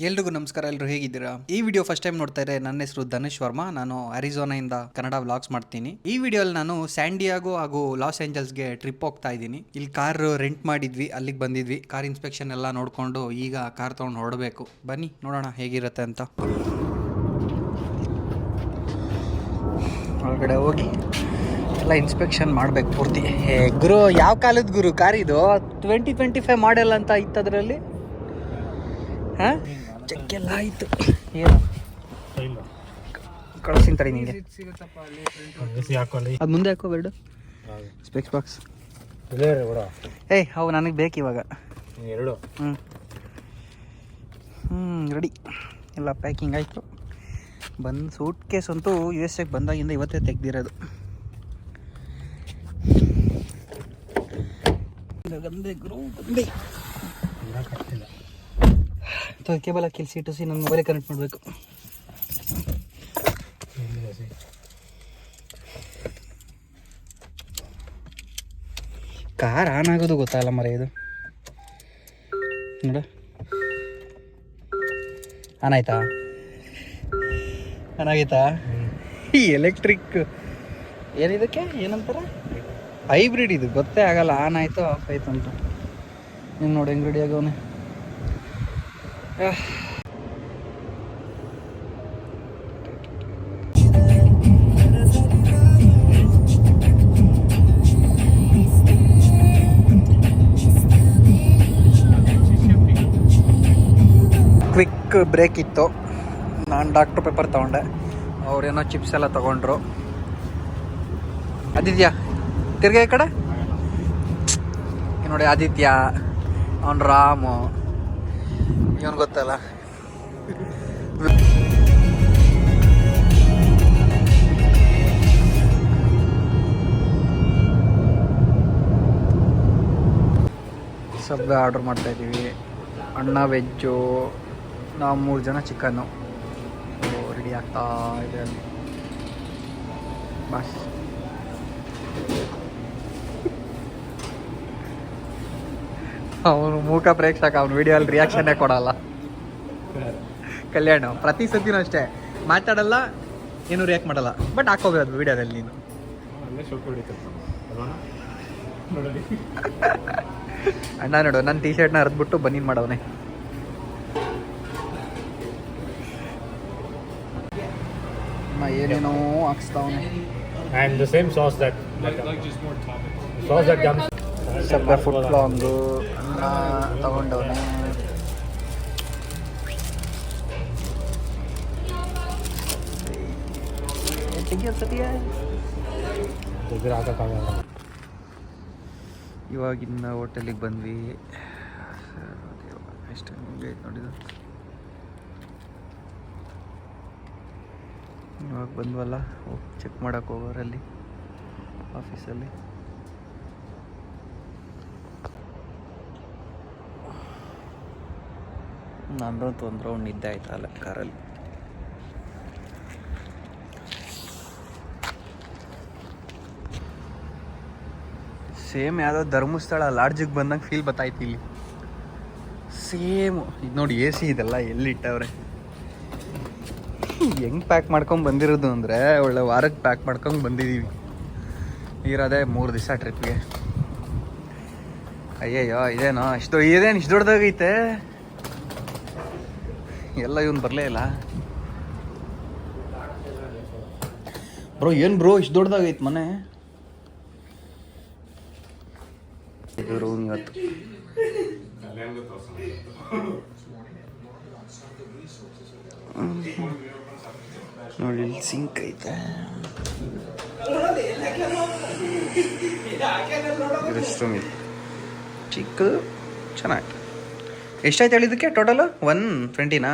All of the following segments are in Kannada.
ಎಲ್ರಿಗೂ ನಮಸ್ಕಾರ. ಎಲ್ಲರೂ ಹೇಗಿದ್ದೀರಾ? ಈ ವಿಡಿಯೋ ಫಸ್ಟ್ ಟೈಮ್ ನೋಡ್ತಾ ಇದ್ರೆ ನನ್ನ ಹೆಸರು ಧನುಷ್ ವರ್ಮಾ. ನಾನು ಅರಿಜೋನಾಯಿಂದ ಕನ್ನಡ ವ್ಲಾಗ್ಸ್ ಮಾಡ್ತೀನಿ. ಈ ವಿಡಿಯೋಲ್ಲಿ ನಾನು ಸ್ಯಾಂಡಿಯಾಗೋ ಹಾಗೂ ಲಾಸ್ ಏಂಜಲ್ಸ್ಗೆ ಟ್ರಿಪ್ ಹೋಗ್ತಾ ಇದ್ದೀನಿ. ಇಲ್ಲಿ ಕಾರ್ ರೆಂಟ್ ಮಾಡಿದ್ವಿ, ಅಲ್ಲಿಗೆ ಬಂದಿದ್ವಿ. ಕಾರ್ ಇನ್ಸ್ಪೆಕ್ಷನ್ ಎಲ್ಲ ನೋಡ್ಕೊಂಡು ಈಗ ಕಾರ್ ತೊಗೊಂಡು ಹೊರಡಬೇಕು. ಬನ್ನಿ ನೋಡೋಣ ಹೇಗಿರುತ್ತೆ ಅಂತ. ಒಳಗಡೆ ಹೋಗಿ ಎಲ್ಲ ಇನ್ಸ್ಪೆಕ್ಷನ್ ಮಾಡ್ಬೇಕು ಪೂರ್ತಿ. ಗುರು, ಯಾವ ಕಾಲದ ಗುರು ಕಾರ್ ಇದು? 2025 ಮಾಡೆಲ್ ಅಂತ ಇತ್ತು ಅದರಲ್ಲಿ. ಹಾಂ, ಚೆಕ್ ಎಲ್ಲ ಆಯಿತು. ಏನು ಕಳಿಸ್ತೀನಿ ತಡಿ ನಿಮಗೆ. ಅದು ಮುಂದೆ ಹಾಕೋ ಬೇಡ ಸ್ಪೆಕ್ಸ್ ಬಾಕ್ಸ್. ಏಯ್ ಅವು ನನಗೆ ಬೇಕು ಇವಾಗ. ರೆಡಿ, ಎಲ್ಲ ಪ್ಯಾಕಿಂಗ್ ಆಯಿತು. ಬಂದು ಸೂಟ್ ಕೇಸ್ ಅಂತೂ USA ಬಂದಾಗಿಂದ ಇವತ್ತೇ ತೆಗ್ದಿರೋದು. ಗಂದೆ ಗುರು ಗಂದೆ. ಕೇಬಲ್ ಹಾಕಿ ಸೀಟು ನನ್ನ ಮೊಬೈಲ್ ಕನೆಕ್ಟ್ ಮಾಡಬೇಕು. ಕಾರ್ ಆನ್ ಆಗೋದು ಗೊತ್ತಾಗಲ್ಲ ಮರ. ಇದು ನೋಡ, ಆನ್ ಆಯ್ತಾ? ಆನ್ ಆಗೈತಾ? ಈ ಎಲೆಕ್ಟ್ರಿಕ್ ಏನಿದಕ್ಕೆ ಏನಂತಾರೆ, ಹೈಬ್ರಿಡ್. ಇದು ಗೊತ್ತೇ ಆಗಲ್ಲ ಆನ್ ಆಯಿತು ಆಫ್ ಆಯ್ತು ಅಂತ. ನೀನು ನೋಡಿ ಹೆಂಗೆ ರೆಡಿ ಆಗೋನೆ. ಕ್ವಿಕ್ ಬ್ರೇಕ್ ಇತ್ತು. ನಾನು ಡಾಕ್ಟರ್ ಪೇಪರ್ ತೊಗೊಂಡೆ, ಅವ್ರೇನೋ ಚಿಪ್ಸ್ ಎಲ್ಲ ತೊಗೊಂಡ್ರು. ಆದಿತ್ಯ ತಿರ್ಗಾ ಈ ಕಡೆ ನೋಡಿ. ಆದಿತ್ಯ, ಅವನು ರಾಮು, ಇವನು ಗೊತ್ತಲ್ಲ. ಸಬ್ಬೆ ಆರ್ಡ್ರ್ ಮಾಡ್ತಾಯಿದ್ದೀವಿ. ಅಣ್ಣ ವೆಜ್ಜು, ನಾವು 3 ಜನ ಚಿಕನ್ನು. ರೆಡಿ ಆಗ್ತಾ ಇದೆ ಅಲ್ಲಿ. ಬಸ್ ಅವನು ಮೂಕ ಪ್ರೇಕ್ಷಕ, ಅವನು ವಿಡಿಯೋಲ್ಲಿ ರಿಯಾಕ್ಷನ್ನೇ ಕೊಡಲ್ಲ. ಕಲ್ಯಾಣ ಪ್ರತಿ ಸತಿನೂ ಅಷ್ಟೇ, ಮಾತಾಡಲ್ಲ, ಏನು ರಿಯಾಕ್ಟ್ ಮಾಡಲ್ಲ. ಬಟ್ ಹಾಕೋಬೇಕು ವಿಡಿಯೋದಲ್ಲಿ ನೀನು. ಅಣ್ಣ ನೋಡು, ನನ್ನ ಟೀ ಶರ್ಟ್ನ ಹರಿದ್ಬಿಟ್ಟು ಬನ್ನೀನ್ ಮಾಡವನೆ. ಏನೇನೋ ಹಾಕ್ಸ್ತಾವನೆ. ಸಬ್ಬೆ ಫುಟ್ ಲಾಂಗು ಅನ್ನ ತಗೊಂಡವನೆ. ಇವಾಗಿನ್ನ ಹೋಟೆಲಿಗೆ ಬಂದ್ವಿ. ಎಷ್ಟು ನಿಮಗೆ ನೋಡಿದ ಇವಾಗ ಬಂದ್ವಲ್ಲ, ಹೋಗಿ ಚೆಕ್ ಮಾಡೋಕೆ ಹೋಗೋರಲ್ಲಿ ಆಫೀಸಲ್ಲಿ. ನಂದಂತೂ ಒಂದು ರೌಂಡ್ ನಿದ್ದೆ ಆಯ್ತಾ ಅಲ್ಲ ಕಾರಲ್ಲಿ. ಸೇಮ್ ಯಾವುದೋ ಧರ್ಮಸ್ಥಳ ಲಾಡ್ಜಿಗೆ ಬಂದಂಗೆ ಫೀಲ್ ಬತ್ತಾಯ್ತು ಇಲ್ಲಿ. ಸೇಮು ಇದು ನೋಡಿ, AC ಇದೆಲ್ಲ ಎಲ್ಲಿಟ್ಟವ್ರೆ. ಹೆಂಗೆ ಪ್ಯಾಕ್ ಮಾಡ್ಕೊಂಡು ಬಂದಿರೋದು ಅಂದರೆ, ಒಳ್ಳೆ ವಾರಕ್ಕೆ ಪ್ಯಾಕ್ ಮಾಡ್ಕೊಂಡು ಬಂದಿದ್ದೀವಿ. ಇರೋದೇ 3 ದಿವಸ ಟ್ರಿಪ್ಗೆ. ಅಯ್ಯಯ್ಯೋ, ಇದೇನೋ ಇದೇನು ಇಷ್ಟು ದೊಡ್ಡದಾಗೈತೆ. ಎಲ್ಲ ಇವನು ಬರಲೇ ಇಲ್ಲ ಬ್ರೋ. ಏನು ಬ್ರೋ ಇಷ್ಟು ದೊಡ್ಡದಾಗೈತೆ ಮನೆ? ರೂಮ್ ಇವತ್ತು ನೋಡಿ, ಇಲ್ಲಿ ಸಿಂಕ್ ಐತೆ. ರೆಸ್ಟ್ ರೂಮ್ ಇದೆ, ಚಿಕ್ಕದು, ಚೆನ್ನಾಗಿ. ಎಷ್ಟಾಯ್ತು ಹೇಳಿದ್ದಕ್ಕೆ ಟೋಟಲು? 120ನಾ?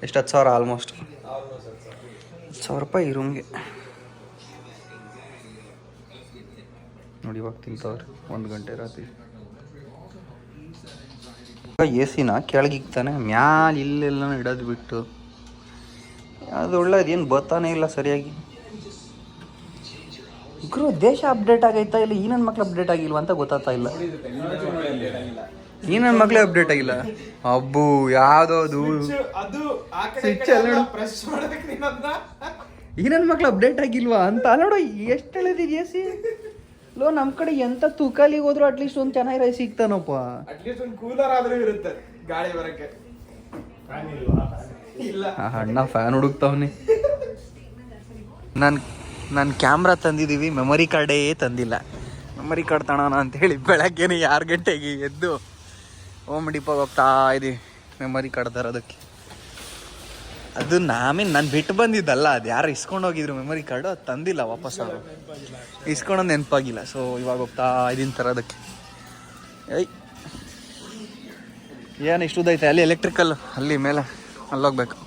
ಎಷ್ಟು? 10,000 ಆಲ್ಮೋಸ್ಟ್. 10,000 ರೂಪಾಯಿ ಈ ರೂಮ್ಗೆ. ನೋಡಿ ಇವಾಗ ತಿಂತವ್ರೆ 1 ಗಂಟೆ ರಾತ್ರಿ. AC ಕೆಳಗಿಕ್ತಾನೆ, ಮ್ಯಾಲ ಇಲ್ಲೆಲ್ಲ ಇಡೋದು ಬಿಟ್ಟು. ಅದು ಒಳ್ಳೇದೇನು ಬರ್ತಾನೆ ಇಲ್ಲ ಸರಿಯಾಗಿ. ಗುರು, ದೇಶ ಅಪ್ಡೇಟ್ ಆಗೈತಾ ಇಲ್ಲ ಈ ನನ್ನ ಮಕ್ಳು ಅಪ್ಡೇಟ್ ಆಗಿಲ್ವ ಅಂತ ಗೊತ್ತಾಗ್ತಾ ಇಲ್ಲ. ಈ ನನ್ನ ಮಕ್ಳೇ ಅಪ್ಡೇಟ್ ಆಗಿಲ್ಲ. ಅಬ್ಬು ಯಾವ್ದೋ ಸ್ವಿಚ್ ಅಲ್ಲ ನೋಡು. ಈ ನನ್ನ ಮಕ್ಳು ಅಪ್ಡೇಟ್ ಆಗಿಲ್ವಾ ಅಂತ ನೋಡು. ಎಷ್ಟು ಹೇಳಿದೀಯ ಸಿ ಲೋ, ನಮ್ ಕಡೆ ಎಂತ ತೂಕಾಲಿಗೆ ಹೋದ್ರು ಅಟ್ಲೀಸ್ಟ್ ಒಂದ್ ಚೆನ್ನಾಗಿರೋ ಸಿಗ್ತಾನಪ್ಪ. ಅಟ್ಲೀಸ್ಟ್ ಒಂದು ಕೂಲರ್ ಆದ್ರೂ ಇರುತ್ತೆ ಗಾಳಿ ಬರಕ್ಕೆ. ಇಲ್ಲ ಅಣ್ಣ ಫ್ಯಾನ್ ಹುಡುಕ್ತಾವನಿ. ನಾನು ಕ್ಯಾಮ್ರಾ ತಂದಿದ್ದೀವಿ, ಮೆಮೊರಿ ಕಾರ್ಡೇ ತಂದಿಲ್ಲ. ಮೆಮೊರಿ ಕಾರ್ಡ್ ತಗೋಣ ಅಂತೇಳಿ ಬೆಳಗ್ಗೆನೇ 6 ಗಂಟೆಗೆ ಎದ್ದು ಹೋಮ್ ಡಿಪೋಗೆ ಹೋಗ್ತಾ ಇದ್ದೀವಿ ಮೆಮೊರಿ ಕಾರ್ಡ್ ತರೋದಕ್ಕೆ. ಅದು ನಾನು ಬಿಟ್ಟು ಬಂದಿದ್ದಲ್ಲ, ಅದು ಯಾರು ಇಸ್ಕೊಂಡು ಹೋಗಿದ್ರು ಮೆಮೊರಿ ಕಾರ್ಡು, ಅದು ತಂದಿಲ್ಲ ವಾಪಸ್. ಅವರು ಇಸ್ಕೊಂಡೋದು ನೆನಪಾಗಿಲ್ಲ. ಸೊ ಇವಾಗ ಹೋಗ್ತಾ ಇದ್ದೀನಿ ತರೋದಕ್ಕೆ. ಏನು ಇಷ್ಟುದೈತೆ ಅಲ್ಲಿ ಎಲೆಕ್ಟ್ರಿಕಲ್, ಅಲ್ಲಿ ಮೇಲೆ ಅಲ್ಲೋಗ್ಬೇಕು.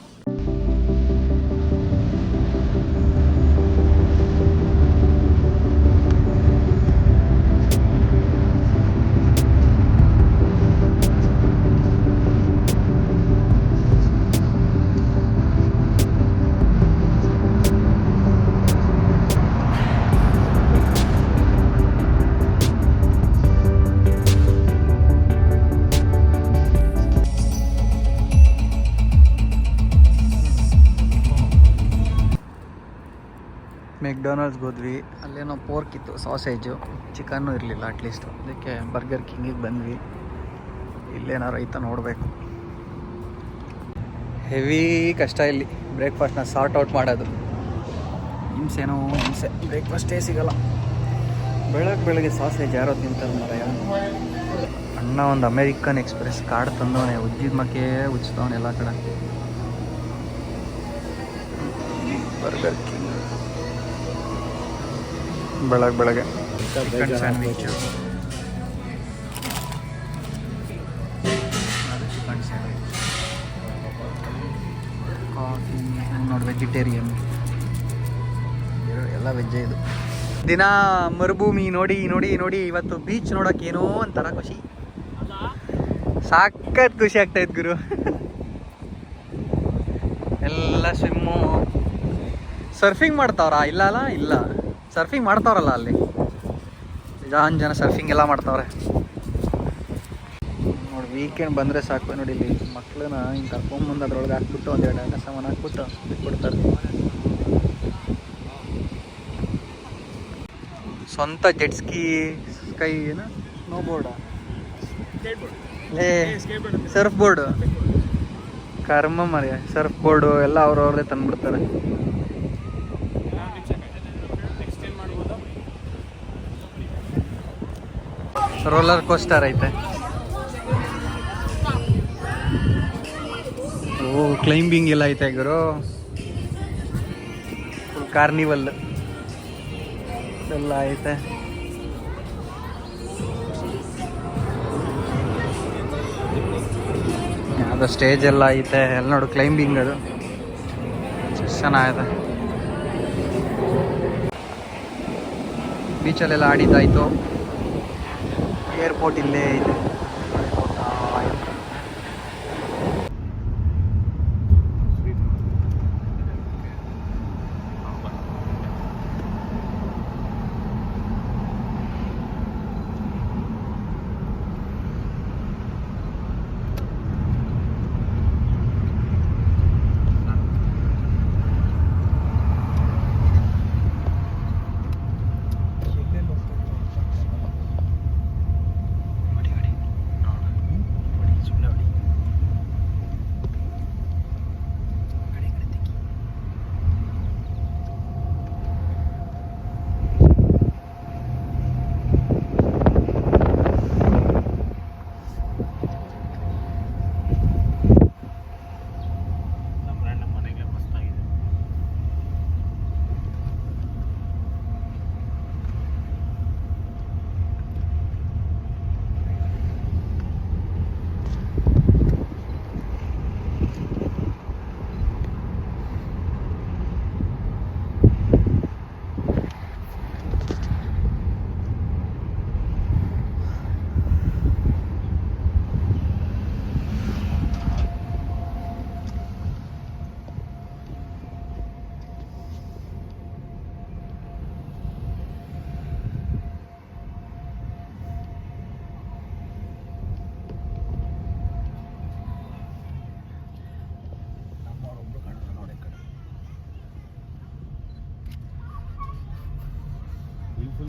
ಮೆಕ್ಡೊನಾಲ್ಡ್ಸ್ಗೆ ಹೋದ್ವಿ. ಅಲ್ಲೇನೋ ಪೋರ್ಕ್ ಇತ್ತು, ಸಾಸೇಜು, ಚಿಕನ್ನು ಇರಲಿಲ್ಲ ಅಟ್ಲೀಸ್ಟ್. ಅದಕ್ಕೆ ಬರ್ಗರ್ ಕಿಂಗಿಗೆ ಬಂದ್ವಿ. ಇಲ್ಲೇನಾರು ಐತ ನೋಡಬೇಕು. ಹೆವಿ ಕಷ್ಟ ಇಲ್ಲಿ ಬ್ರೇಕ್ಫಾಸ್ಟ್ನ ಸಾರ್ಟ್ ಔಟ್ ಮಾಡೋದು. ಹಿಂಸೆನೋ ಹಿಂಸೆ, ಬ್ರೇಕ್ಫಾಸ್ಟೇ ಸಿಗಲ್ಲ. ಬೆಳಗ್ಗೆ ಸಾಸೇಜ್ ಯಾರೋ ತಿಂತಾರೆ ಮರ. ಅಣ್ಣ ಒಂದು ಅಮೇರಿಕನ್ ಎಕ್ಸ್ಪ್ರೆಸ್ ಕಾರ್ಡ್ ತಂದವನೆ, ಉಜ್ಜಿದ ಮಕ್ಕೆ ಉಜ್ತವನೆ ಎಲ್ಲ ಕಡೆ. ಬರ್ಗರ್ ಕಿಂಗ್ ಬೆಳಗ್ಗೆ ಚಿಕನ್ ಸ್ಯಾಂಡ್ವಿಚು, ಚಿಕನ್ ಸ್ಯಾಂಡ್ವಿಚ್, ಕಾಫಿ. ನೋಡಿ ವೆಜಿಟೇರಿಯನ್, ಎಲ್ಲ ವೆಜ್ಜೇ ಇದು. ದಿನ ಮರುಭೂಮಿ ನೋಡಿ ನೋಡಿ ನೋಡಿ. ಇವತ್ತು ಬೀಚ್ ನೋಡೋಕೆ ಏನೋ ಒಂಥರ ಖುಷಿ, ಸಾಕತ್ ಖುಷಿ ಆಗ್ತಾಯಿತ್ತು ಗುರು. ಎಲ್ಲ ಸ್ವಿಮ್ಮು, ಸರ್ಫಿಂಗ್ ಮಾಡ್ತಾವ್ರಾ? ಇಲ್ಲ ಸರ್ಫಿಂಗ್ ಮಾಡ್ತಾವ್ರಲ್ಲ ಅಲ್ಲಿ, ಜನ ಸರ್ಫಿಂಗ್ ಎಲ್ಲ ಮಾಡ್ತಾವ್ರೆ ನೋಡಿ. ವೀಕೆಂಡ್ ಬಂದರೆ ಸಾಕು ನೋಡಿ, ಇಲ್ಲಿ ಮಕ್ಕಳನ್ನ ಹಿಂಗೆ ಕರ್ಕೊಂಬಂದು ಅದ್ರೊಳಗೆ ಹಾಕ್ಬಿಟ್ಟು ಒಂದೆರಡು ಆಟ ಸಾಮಾನು ಹಾಕ್ಬಿಟ್ಟು ಬಿಟ್ಬಿಡ್ತಾರೆ. ಸ್ವಂತ ಜೆಟ್ ಸ್ಕೈ ಏನು ಸ್ನೋ ಬೋರ್ಡ, ಸರ್ಫ್ ಬೋರ್ಡು, ಕರ್ಮ ಮರ್ಯ. ಸರ್ಫ್ ಬೋರ್ಡು ಎಲ್ಲ ಅವ್ರವ್ರದೇ ತಂದುಬಿಡ್ತಾರೆ. ರೋಲರ್ ಕೋಸ್ಟರ್ ಐತೆ. ಓ ಕ್ಲೈಂಬಿಂಗ್ ಎಲ್ಲ ಐತೆ ಗುರು. ಫುಲ್ ಕಾರ್ನಿವಲ್ ಎಲ್ಲ ಐತೆ. ಅದು ಸ್ಟೇಜ್ ಎಲ್ಲ ಐತೆ. ಎಲ್ಲ ನೋಡು ಕ್ಲೈಂಬಿಂಗ್, ಅದು ಚೆನ್ನಾಗಿದೆ. ಬೀಚಲ್ಲೆಲ್ಲ ಆಡಿದ್ದಾಯಿತು. ಏರ್ಪೋರ್ಟ್ ಇಲ್ಲೇ ಇದೆ.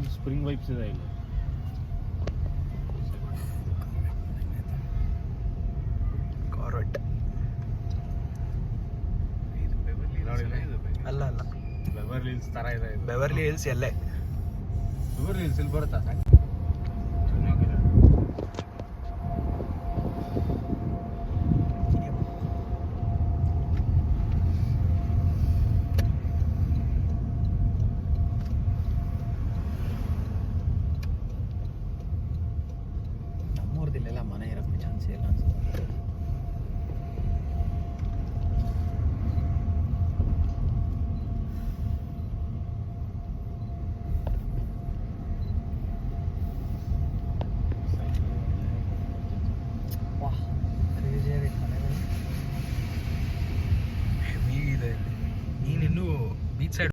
ಫುಲ್ ಸ್ಪ್ರಿಂಗ್ ವೈಬ್ಸ್ ಇದೆ ಇಲ್ಲಿ. ಕಾರ್ವೆಟ್ ಅಲ್ಲ ಅಲ್ಲ ಬೆವರ್ಲಿ ಹಿಲ್ಸ್ ತರ ಇದೆ ಇದು. ಬೆವರ್ಲಿ ಹಿಲ್ಸ್ ಎಲ್ಲೇ ಬೆವರ್ಲಿ ಹಿಲ್ಸ್ ಇಲ್ಲಿ ಬರುತ್ತಾ? ನಮ್ಮೂರ್ದಿಲ್ಲೆಲ್ಲ ಮನೆ ಇರೋಕ್ಕೆ ಚಾನ್ಸೇ ಇಲ್ಲ ಅನ್ಸುತ್ತೆ. ವಾಹ್ ಕ್ರೇಜಿ ಆಗೈತೆ ಮನೆಗಳು. ಹೆವಿ ಇದೆ. ನೀನಿನ್ನೂ ಬೀಚ್ ಸೈಡ್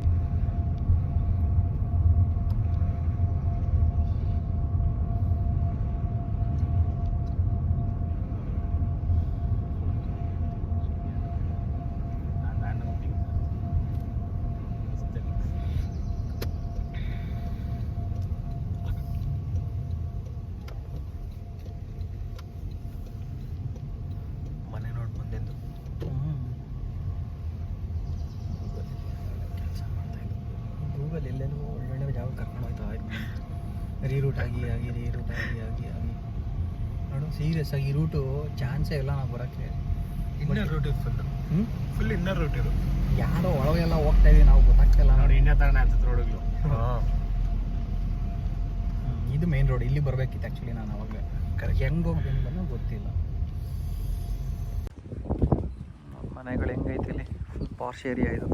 ಮನೆ ನೋಡಿ ಬಂದೆಂದು ಕೆಲಸ ಮಾಡ್ತಾಯಿದ್ದು. ಗೂಗಲ್ ಎಲ್ಲೆಲ್ಲೋ ಒಳ್ಳೊಳ್ಳೆ ಜಾಗ ಕರ್ಕೊಂಡು ಹೋಗ್ತಾ ಇತ್ತು. ರೀರೂಟ್ ಆಗಿ ನೋಡು, ಸೀರಿಯಸ್ ಆಗಿ ಈ ರೂಟು ಚಾನ್ಸೇ ಇಲ್ಲ ನಾವು ಬರೋಕ್ಕೆ. ಇನ್ನರ್ ರೂಟ್ ಇದು ಫುಲ್ ಇನ್ನರ್ ರೂಟ್ ಇದು. ಯಾರೋ ಒಳಗೆಲ್ಲ ಹೋಗ್ತಾ ಇದೀವಿ ನಾವು, ಗೊತ್ತಾಗ್ತಿಲ್ಲ ನೋಡಿ ಇನ್ನೇ ಥರನೇ ಅನ್ಸುತ್ತೆ ರೋಡ್ಗಳು. ಇದು ಮೇನ್ ರೋಡ್. ಇಲ್ಲಿ ಬರಬೇಕಿತ್ತು ಆ್ಯಕ್ಚುಲಿ. ನಾನು ಅವಾಗ ಹೆಂಗೆ ಹೋಗ್ಬೇಕು ಅನ್ನೋ ಗೊತ್ತಿಲ್ಲ. ಮನೆಗಳು ಹೆಂಗೈತಿ ಇಲ್ಲಿ, ಫುಲ್ ಪಾರ್ಶ್ ಏರಿಯಾ ಇದು.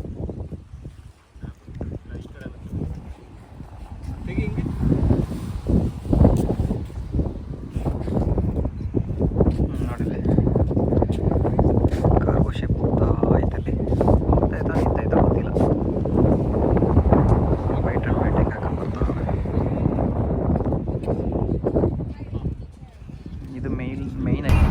ನೋಡಿಲ್ಲಿ ಕಾರ್ಗೋ ಶಿಪ್ ಹೋಗ್ತಾ ಐತಲ್ಲಿ, ನಿಂತಾಯ್ತಾ ಗೊತ್ತಿಲ್ಲ. ವೈಟ್ ಆ್ಯಂಡ್ ವೈಟಿಂಗ್ ಹಾಕೊಂಡು ಬರ್ತಾವೆ. ಇದು ಮೇಯ್ನ್ ಆಗಿ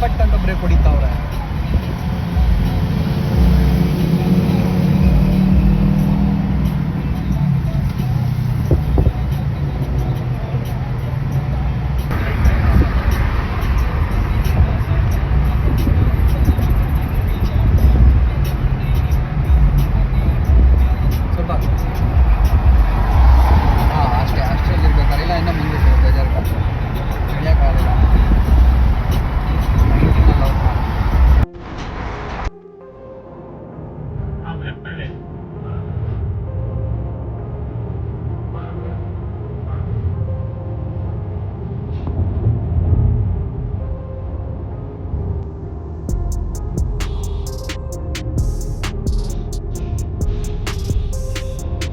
ಪಟ್ ಅಂತ ಬ್ರೇಕ್ ಹೊಡಿತಾವ್ರೆ. ಸ್ವಲ್ಪ ಅಷ್ಟೇ ಇರ್ಬೇಕಾರೆ, ಇಲ್ಲ ಇನ್ನೂ ಮುಂದೆ ಬೇಜಾರು ಹಿಡಿಯೋಕ್ಕಾಗಲ್ಲ.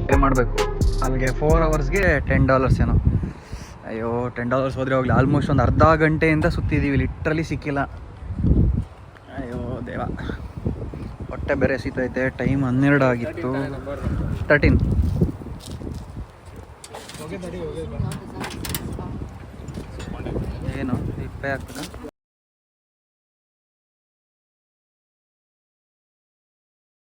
ಪೇ ಮಾಡಬೇಕು ಅಲ್ಲಿಗೆ 4 ಅವರ್ಸ್ಗೆ $10 ಏನೋ. ಅಯ್ಯೋ $10 ಹೋದರೆ ಹೋಗಲಿ. ಆಲ್ಮೋಸ್ಟ್ ಒಂದು ಅರ್ಧ ಗಂಟೆಯಿಂದ ಸುತ್ತಿದ್ದೀವಿ, ಲಿಟ್ರಲಿ ಸಿಕ್ಕಿಲ್ಲ. ಅಯ್ಯೋ ದೇವ, ಹೊಟ್ಟೆ ಬೇರೆ ಸಿಗ್ತೈತೆ. ಟೈಮ್ 12 ಆಗಿತ್ತು. 13 ಏನು ಪೇ ಆಗ್ತದ?